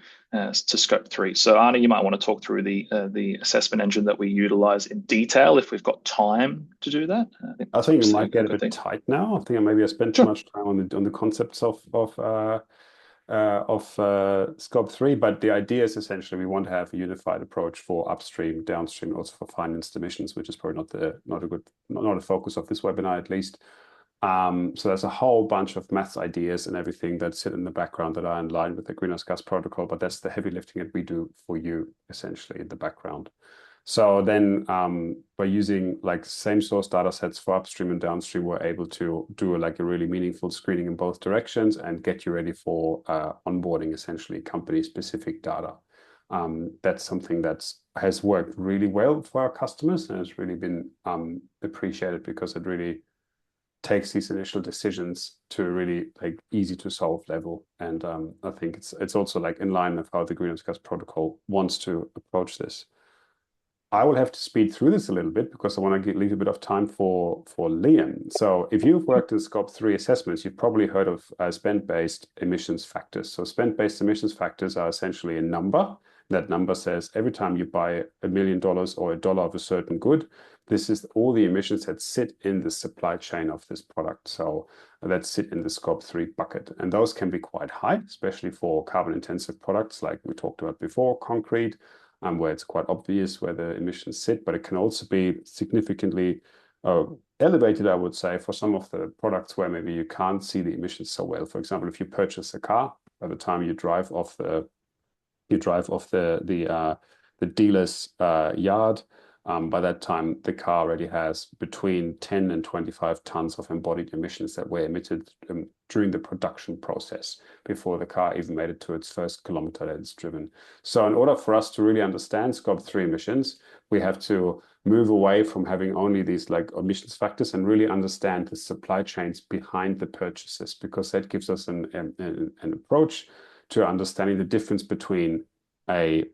scope 3. So Anna, you might want to talk through the assessment engine that we utilize in detail if we've got time to do that. I think it might get a bit tight now. I think maybe I spent too much time on the concepts of scope 3, but the idea is essentially we want to have a unified approach for upstream, downstream, also for financed emissions, which is probably not a focus of this webinar at least. So there's a whole bunch of maths ideas and everything that sit in the background that are in line with the greenhouse gas protocol, but that's the heavy lifting that we do for you essentially in the background. So then by using like same source data sets for upstream and downstream, we're able to do like a really meaningful screening in both directions and get you ready for onboarding essentially company specific data. That's something that has worked really well for our customers and has really been appreciated because it really takes these initial decisions to really like easy to solve level. And I think it's also like in line with how the greenhouse gas protocol wants to approach this. I will have to speed through this a little bit because I want to leave a bit of time for Liam. So if you've worked in scope 3 assessments, you've probably heard of spend-based emissions factors. So spend-based emissions factors are essentially a number. That number says every time you buy $1 million or $1 of a certain good, this is all the emissions that sit in the supply chain of this product. So that sit in the scope 3 bucket. And those can be quite high, especially for carbon intensive products like we talked about before, concrete, where it's quite obvious where the emissions sit, but it can also be significantly elevated, I would say, for some of the products where maybe you can't see the emissions so well. For example, if you purchase a car, by the time you drive off the dealer's yard, by that time the car already has between 10 and 25 tons of embodied emissions that were emitted during the production process before the car even made it to its first kilometer that it's driven. So in order for us to really understand Scope 3 emissions, we have to move away from having only these like emissions factors and really understand the supply chains behind the purchases, because that gives us an approach to understanding the difference between a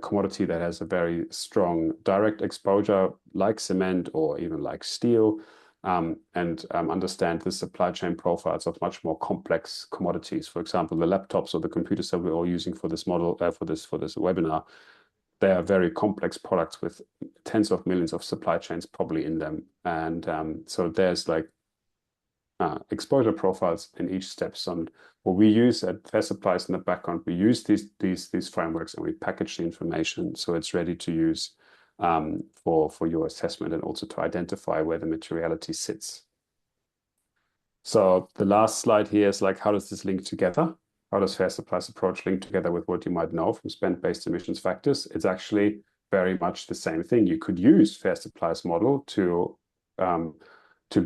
commodity that has a very strong direct exposure like cement or even like steel, and understand the supply chain profiles of much more complex commodities. For example, the laptops or the computers that we're all using for this model, for this webinar, they are very complex products with tens of millions of supply chains probably in them. And so there's like exposure profiles in each step. So what we use at Fair Supplies in the background, we use these frameworks and we package the information so it's ready to use for your assessment and also to identify where the materiality sits. So the last slide here is like, how does this link together? How does Fair Supplies approach link together with what you might know from spend-based emissions factors? It's actually very much the same thing. You could use Fair Supplies model to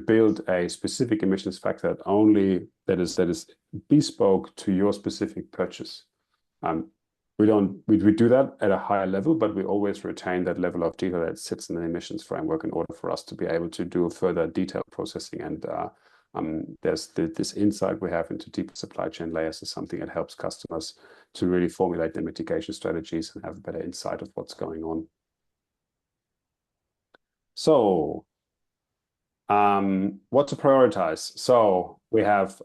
build a specific emissions factor that is bespoke to your specific purchase. We do that at a higher level, but we always retain that level of detail that sits in the emissions framework in order for us to be able to do further detailed processing. And there's this insight we have into deeper supply chain layers is something that helps customers to really formulate their mitigation strategies and have a better insight of what's going on. So what to prioritize? So we have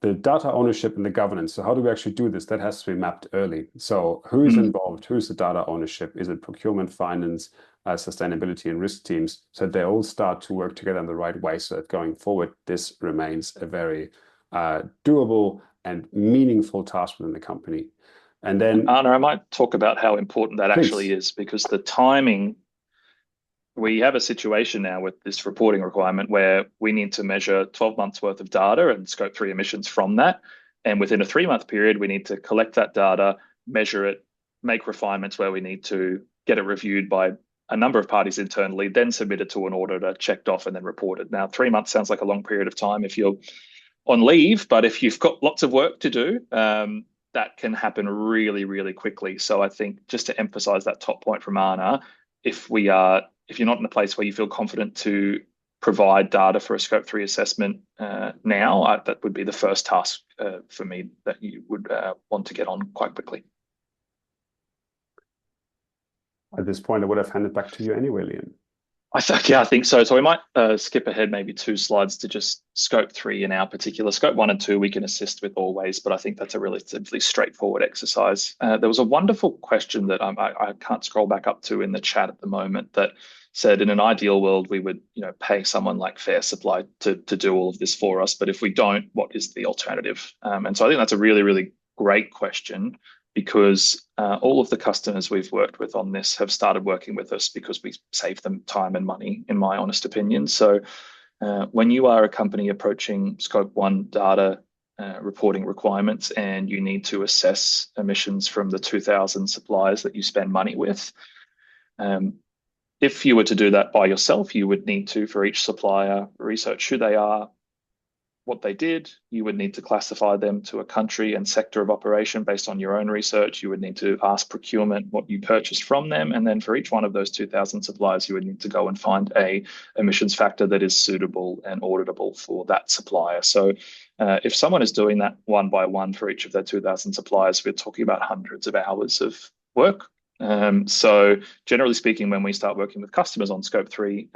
the data ownership and the governance. So how do we actually do this? That has to be mapped early. So who is involved? Who's the data ownership? Is it procurement, finance, sustainability, and risk teams? So they all start to work together in the right way so that going forward, this remains a very doable and meaningful task within the company. And then Anna, I might talk about how important that please. actually is, because the timing, we have a situation now with this reporting requirement where we need to measure 12 months worth of data and scope 3 emissions from that. And within a 3-month period, we need to collect that data, measure it, make refinements where we need to, get it reviewed by a number of parties internally, then submit it to an auditor, checked off, and then reported. Now, 3 months sounds like a long period of time if you're on leave, but if you've got lots of work to do, that can happen really, really quickly. So I think just to emphasize that top point from Anna, if you're not in a place where you feel confident to provide data for a scope 3 assessment now, that would be the first task for me that you would want to get on quite quickly. At this point, I would have handed back to you anyway, Liam. I think so. So we might skip ahead maybe 2 slides to just scope 3 in our particular. Scope 1 and 2 we can assist with always, but I think that's a relatively straightforward exercise. There was a wonderful question that I can't scroll back up to in the chat at the moment that said, in an ideal world, we would pay someone like Fair Supply to do all of this for us. But if we don't, what is the alternative? And so I think that's a really, really great question, because all of the customers we've worked with on this have started working with us because we save them time and money, in my honest opinion. So when you are a company approaching Scope 1 data reporting requirements and you need to assess emissions from the 2,000 suppliers that you spend money with, if you were to do that by yourself, you would need to, for each supplier, research who they are, what they did. You would need to classify them to a country and sector of operation based on your own research. You would need to ask procurement what you purchased from them. And then for each one of those 2,000 suppliers, you would need to go and find a emissions factor that is suitable and auditable for that supplier. So if someone is doing that one by one for each of their 2,000 suppliers, we're talking about hundreds of hours of work. So generally speaking, when we start working with customers on scope 3,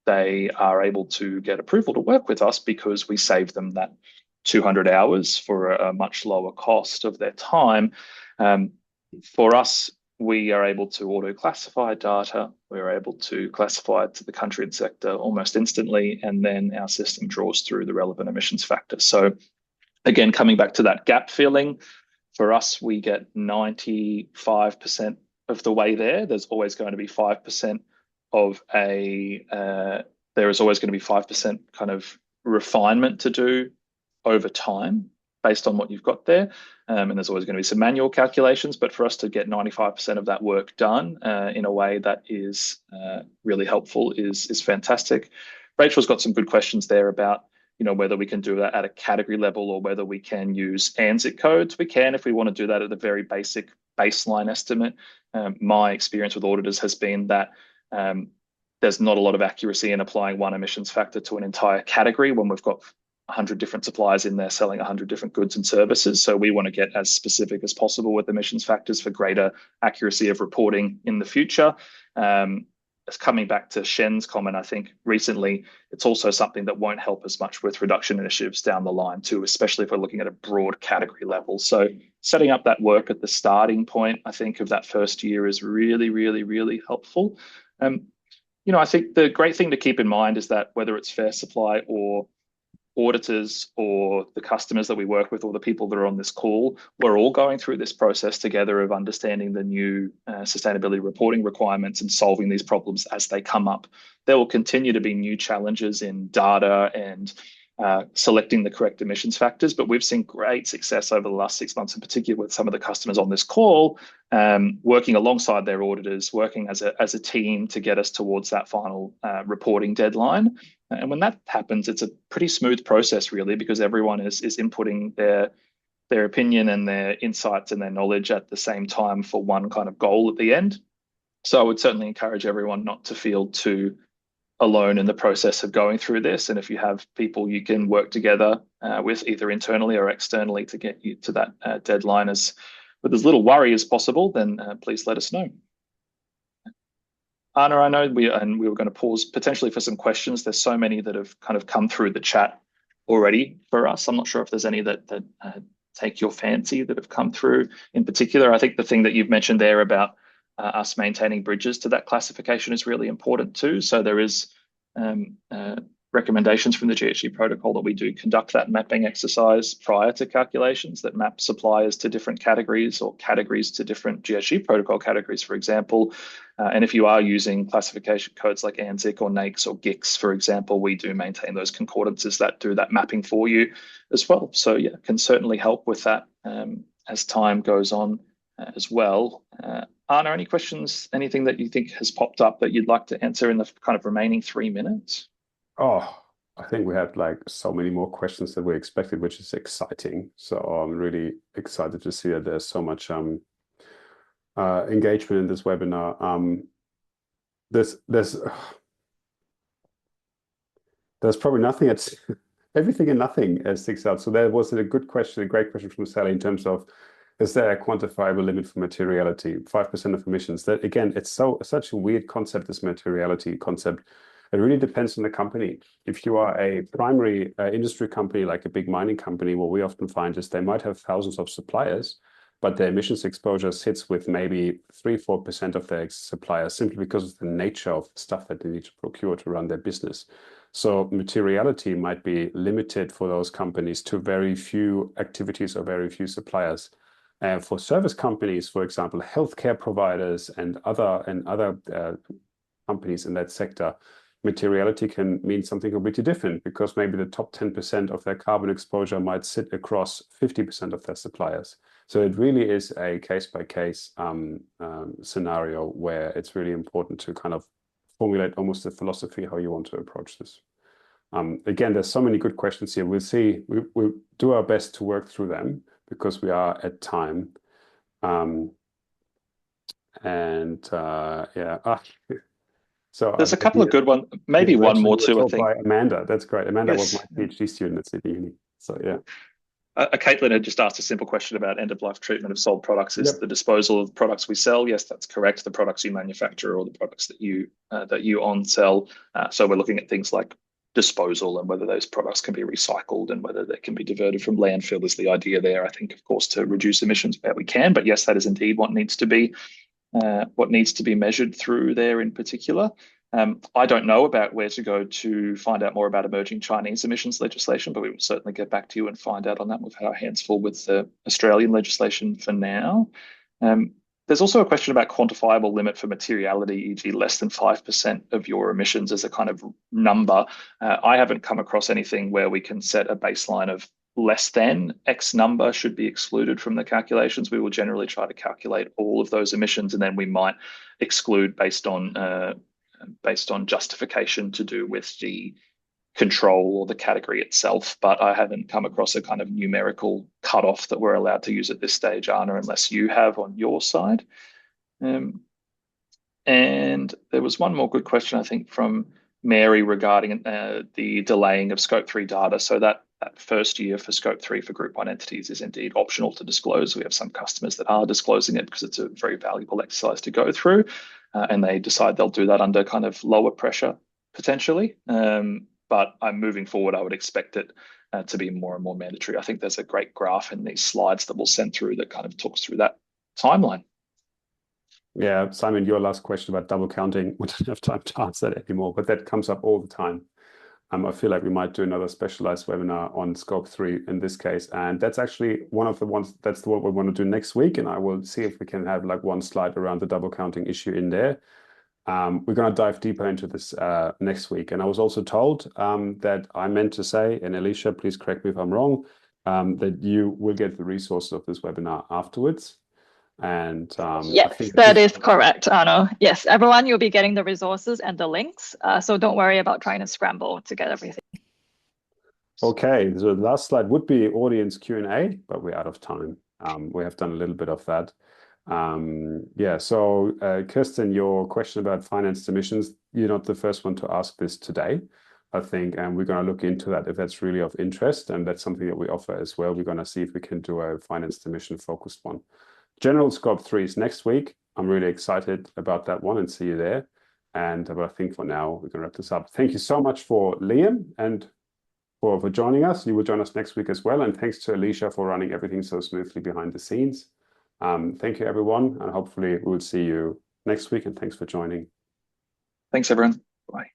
they are able to get approval to work with us because we save them that 200 hours for a much lower cost of their time. For us, we are able to auto-classify data. We're able to classify it to the country and sector almost instantly, and then our system draws through the relevant emissions factor. So again, coming back to that gap filling, for us, we get 95% of the way there. There's always going to be 5% of there is always going to be 5% kind of refinement to do over time based on what you've got there. And there's always going to be some manual calculations, but for us to get 95% of that work done in a way that is really helpful is fantastic. Rachel's got some good questions there about whether we can do that at a category level or whether we can use ANZIC codes. We can if we want to do that at a very basic baseline estimate. My experience with auditors has been that there's not a lot of accuracy in applying one emissions factor to an entire category when we've got 100 different suppliers in there selling 100 different goods and services. So we want to get as specific as possible with emissions factors for greater accuracy of reporting in the future. Coming back to Shen's comment, I think recently it's also something that won't help as much with reduction initiatives down the line too, especially if we're looking at a broad category level. So setting up that work at the starting point, I think, of that first year is really, really, really helpful. I think the great thing to keep in mind is that whether it's Fair Supply or auditors or the customers that we work with or the people that are on this call, we're all going through this process together of understanding the new sustainability reporting requirements and solving these problems as they come up. There will continue to be new challenges in data and selecting the correct emissions factors, but we've seen great success over the last 6 months, in particular with some of the customers on this call, working alongside their auditors, working as a team to get us towards that final reporting deadline. And when that happens, it's a pretty smooth process, really, because everyone is inputting their opinion and their insights and their knowledge at the same time for one kind of goal at the end. So I would certainly encourage everyone not to feel too alone in the process of going through this. And if you have people you can work together with either internally or externally to get you to that deadline with as little worry as possible, then please let us know. Anna, I know we were going to pause potentially for some questions. There's so many that have kind of come through the chat already for us. I'm not sure if there's any that take your fancy that have come through in particular. I think the thing that you've mentioned there about us maintaining bridges to that classification is really important too. So there is recommendations from the GHG protocol that we do conduct that mapping exercise prior to calculations that map suppliers to different categories or categories to different GHG protocol categories, for example. And if you are using classification codes like ANZIC or NAICS or GICS, for example, we do maintain those concordances that do that mapping for you as well. So yeah, can certainly help with that as time goes on as well. Anna, any questions, anything that you think has popped up that you'd like to answer in the kind of remaining 3 minutes? Oh, I think we had like so many more questions than we expected, which is exciting. So I'm really excited to see that there's so much engagement in this webinar. There's probably nothing everything and nothing sticks out. So there was a good question, a great question from Sally in terms of, is there a quantifiable limit for materiality? 5% of emissions. That again, it's such a weird concept, this materiality concept. It really depends on the company. If you are a primary industry company, like a big mining company, what we often find is they might have thousands of suppliers, but their emissions exposure sits with maybe 3-4% of their suppliers simply because of the nature of the stuff that they need to procure to run their business. So materiality might be limited for those companies to very few activities or very few suppliers. For service companies, for example, healthcare providers and other companies in that sector, materiality can mean something completely different because maybe the top 10% of their carbon exposure might sit across 50% of their suppliers. So it really is a case-by-case scenario where it's really important to kind of formulate almost a philosophy how you want to approach this. Again, there's so many good questions here. We'll do our best to work through them because we are at time. So there's a couple of good ones, maybe one more too, I think. By Amanda, that's great. Amanda was my PhD student at Sydney Uni. So yeah. Caitlin had just asked a simple question about end-of-life treatment of sold products. Is the disposal of products we sell? Yes, that's correct. The products you manufacture or the products that you on sell. So we're looking at things like disposal and whether those products can be recycled and whether they can be diverted from landfill is the idea there. I think, of course, to reduce emissions where we can. But yes, that is indeed what needs to be measured through there in particular. I don't know about where to go to find out more about emerging Chinese emissions legislation, but we will certainly get back to you and find out on that. We've had our hands full with the Australian legislation for now. There's also a question about quantifiable limit for materiality, e.g. less than 5% of your emissions as a kind of number. I haven't come across anything where we can set a baseline of less than X number should be excluded from the calculations. We will generally try to calculate all of those emissions, and then we might exclude based on justification to do with the control or the category itself, but I haven't come across a kind of numerical cutoff that we're allowed to use at this stage, Anna, unless you have on your side. And there was one more good question, I think, from Mary regarding the delaying of Scope 3 data. So that first year for Scope 3 for Group 1 entities is indeed optional to disclose. We have some customers that are disclosing it because it's a very valuable exercise to go through, and they decide they'll do that under kind of lower pressure, potentially. But I'm moving forward, I would expect it to be more and more mandatory. I think there's a great graph in these slides that we'll send through that kind of talks through that timeline. Yeah, Simon, your last question about double counting, we don't have time to answer that anymore, but that comes up all the time. I feel like we might do another specialized webinar on Scope 3 in this case. And that's actually one of the ones, that's what we want to do next week. And I will see if we can have like one slide around the double counting issue in there. We're going to dive deeper into this next week. And I was also told that I meant to say, and Alicia, please correct me if I'm wrong, that you will get the resources of this webinar afterwards. And yes, that is correct, Arno. Yes, everyone, you'll be getting the resources and the links. So don't worry about trying to scramble to get everything. Okay, so the last slide would be audience Q&A, but we're out of time. We have done a little bit of that. Yeah, so Kirsten, your question about finance submissions, you're not the first one to ask this today, I think, and we're going to look into that if that's really of interest, and that's something that we offer as well. We're going to see if we can do a finance submission focused one. General Scope 3 is next week. I'm really excited about that one and see you there. But I think for now, we're going to wrap this up. Thank you so much for Liam and for joining us. You will join us next week as well. And thanks to Alicia for running everything so smoothly behind the scenes. Thank you, everyone. And hopefully we'll see you next week. And thanks for joining. Thanks, everyone. Bye.